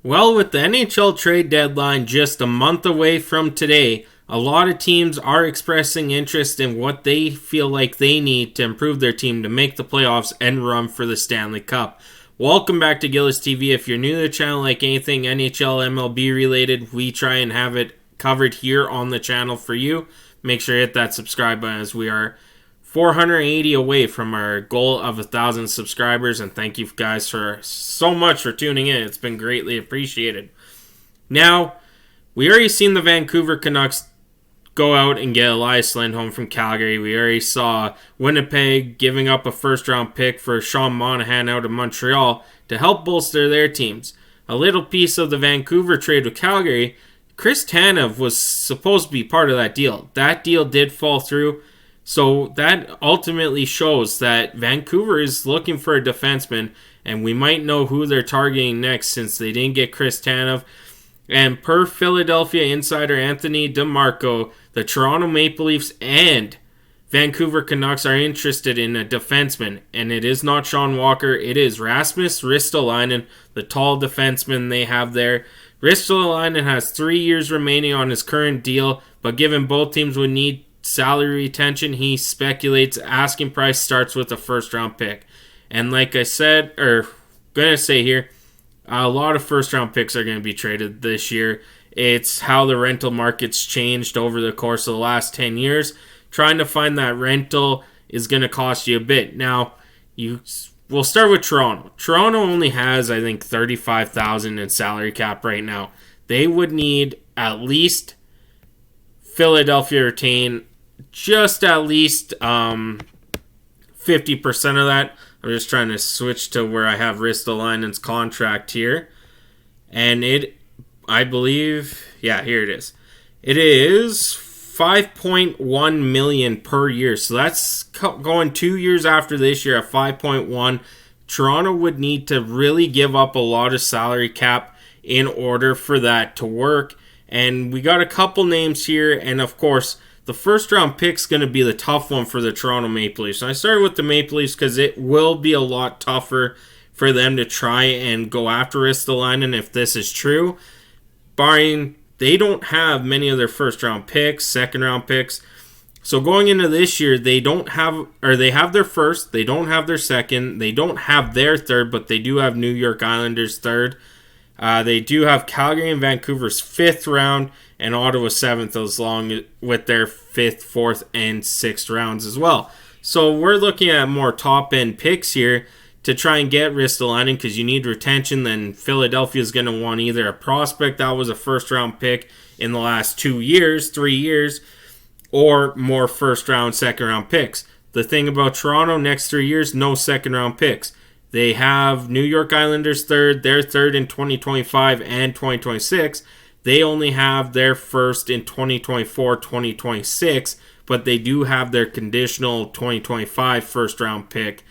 Well, with the NHL trade deadline just a month away from today, a lot of teams are expressing interest in what they feel like they need to improve their team to make the playoffs and run for the Stanley Cup. Welcome back to Gillis TV. If you're new to the channel, like anything NHL MLB related, we try and have it covered here on the channel for you. Make sure you hit that subscribe button as we are 480 away from our goal of 1,000 subscribers, and thank you guys for so much for tuning in. It's been greatly appreciated. Now, we already seen the Vancouver Canucks go out and get Elias Lindholm from Calgary. We already saw Winnipeg giving up a first-round pick for Sean Monahan out of Montreal to help bolster their teams. A little piece of the Vancouver trade with Calgary, Chris Tanev was supposed to be part of that deal. That deal did fall through. So that ultimately shows that Vancouver is looking for a defenseman, and we might know who they're targeting next since they didn't get Chris Tanev. And per Philadelphia insider Anthony DeMarco, the Toronto Maple Leafs and Vancouver Canucks are interested in a defenseman, and it is not Sean Walker, it is Rasmus Ristolainen, the tall defenseman they have there. Ristolainen has 3 years remaining on his current deal, but given both teams would need salary retention, he speculates asking price starts with a first round pick. And like I said, gonna say here, a lot of first round picks are going to be traded this year. It's how the rental market's changed over the course of the last 10 years. Trying to find that rental is going to cost you a bit. Now, we'll start with Toronto. Toronto only has, I think, $35,000 in salary cap right now. They would need at least Philadelphia retain just at least 50% of that. I'm just trying to switch to where I have Ristolainen's contract here. And I believe, here it is. It is $5.1 million per year. So that's going 2 years after this year at 5.1. Toronto would need to really give up a lot of salary cap in order for that to work. And we got a couple names here, and of course, the first round pick's going to be the tough one for the Toronto Maple Leafs. And I started with the Maple Leafs because it will be a lot tougher for them to try and go after Ristolainen if this is true. Barring they don't have many of their first round picks, second round picks. So going into this year, they have their first, they don't have their second, they don't have their third, but they do have New York Islanders third. They do have Calgary and Vancouver's 5th round and Ottawa 7th, along with their 5th, 4th, and 6th rounds as well. So we're looking at more top-end picks here to try and get Ristolainen because you need retention. Then Philadelphia is going to want either a prospect that was a first-round pick in the last 3 years, or more first-round, second-round picks. The thing about Toronto, next 3 years, no second-round picks. They have New York Islanders third, their third in 2025 and 2026. They only have their first in 2024, 2026, but they do have their conditional 2025 first round pick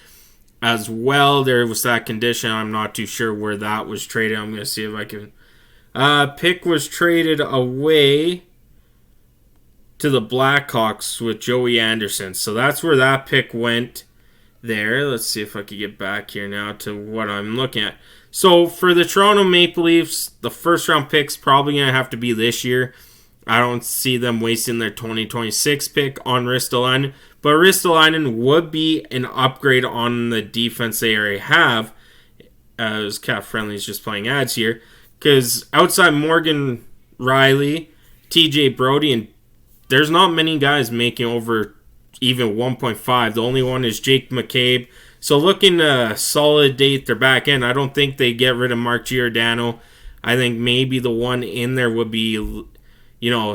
as well. There was that condition. I'm not too sure where that was traded. I'm going to see if I can. Pick was traded away to the Blackhawks with Joey Anderson. So that's where that pick went. There. Let's see if I can get back here now to what I'm looking at. So for the Toronto Maple Leafs, the first round pick's probably going to have to be this year. I don't see them wasting their 2026 pick on Ristolainen, but Ristolainen would be an upgrade on the defense they already have. As Cap Friendly's just playing ads here, because outside Morgan Riley, TJ Brody, and there's not many guys making over even 1.5. The only one is Jake McCabe. So looking to consolidate their back end, I don't think they get rid of Mark Giordano. I think maybe the one in there would be,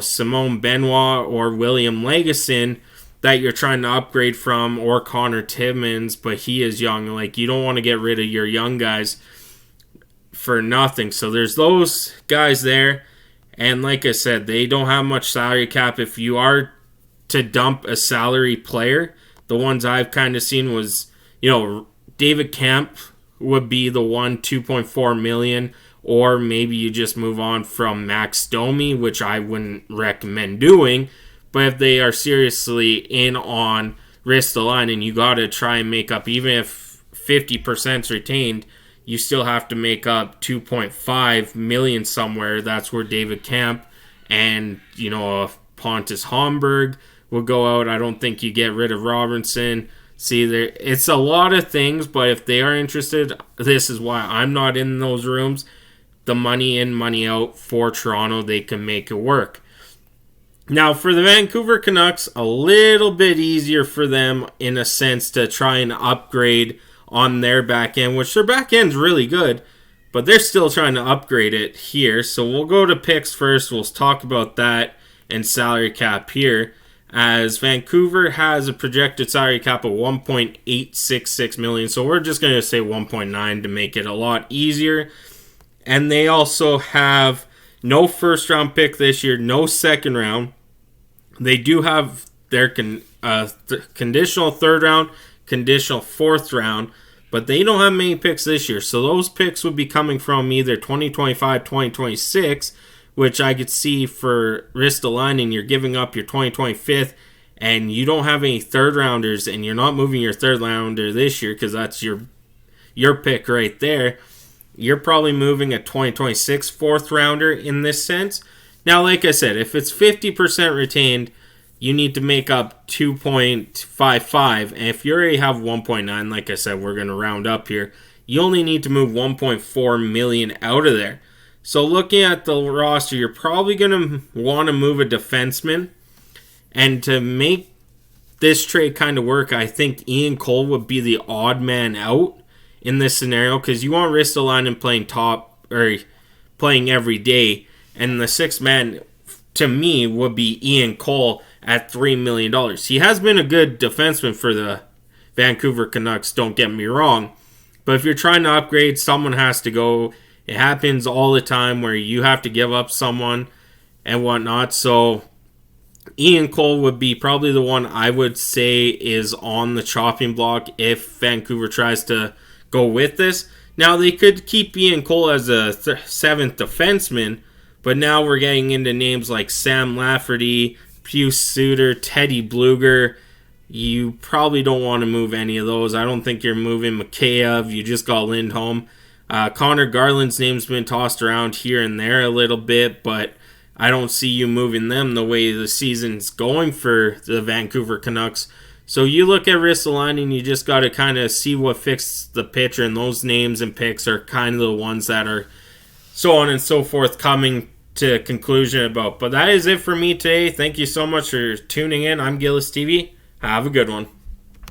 Simone Benoit or William Legason that you're trying to upgrade from, or Connor Timmins, but he is young. Like, you don't want to get rid of your young guys for nothing. So there's those guys there. And like I said, they don't have much salary cap. If you are to dump a salary player, the ones I've kind of seen was, David Kemp would be the one, 2.4 million, or maybe you just move on from Max Domi, which I wouldn't recommend doing. But if they are seriously in on Ristolainen, you got to try and make up, even if 50% is retained, you still have to make up $2.5 million somewhere. That's where David Camp and, Pontus Holmberg will go out. I don't think you get rid of Robinson. See, it's a lot of things, but if they are interested, this is why I'm not in those rooms. The money in, money out for Toronto, they can make it work. Now, for the Vancouver Canucks, a little bit easier for them in a sense to try and upgrade on their back end, which their back end's really good, but they're still trying to upgrade it here. So we'll go to picks first. We'll talk about that and salary cap here, as Vancouver has a projected salary cap of $1.866 million. So we're just going to say 1.9 to make it a lot easier. And they also have no first round pick this year, no second round. They do have their conditional third round, conditional fourth round, but they don't have many picks this year. So those picks would be coming from either 2025, 2026, which I could see for Ristolainen. You're giving up your 2025th, and you don't have any third rounders, and you're not moving your third rounder this year because that's your pick right there. You're probably moving a 2026 fourth rounder in this sense. Now, like I said, if it's 50% retained, you need to make up 2.55. And if you already have 1.9, like I said, we're going to round up here. You only need to move 1.4 million out of there. So looking at the roster, you're probably going to want to move a defenseman. And to make this trade kind of work, I think Ian Cole would be the odd man out in this scenario, because you want Ristolainen playing every day, and the sixth man to me would be Ian Cole at $3 million. He has been a good defenseman for the Vancouver Canucks, don't get me wrong, but if you're trying to upgrade, someone has to go. It happens all the time where you have to give up someone and whatnot. So Ian Cole would be probably the one I would say is on the chopping block if Vancouver tries to go with this. Now, they could keep Ian Cole as a seventh defenseman, but now we're getting into names like Sam Lafferty, Pius Suter, Teddy Bluger. You probably don't want to move any of those. I don't think you're moving Mikheyev. You just got Lindholm. Connor Garland's name's been tossed around here and there a little bit, but I don't see you moving them the way the season's going for the Vancouver Canucks. So you look at Ristolainen, and you just got to kind of see what fits the picture, and those names and picks are kind of the ones that are so on and so forth coming to conclusion about. But that is it for me today. Thank you so much for tuning in. I'm Gillis TV. Have a good one.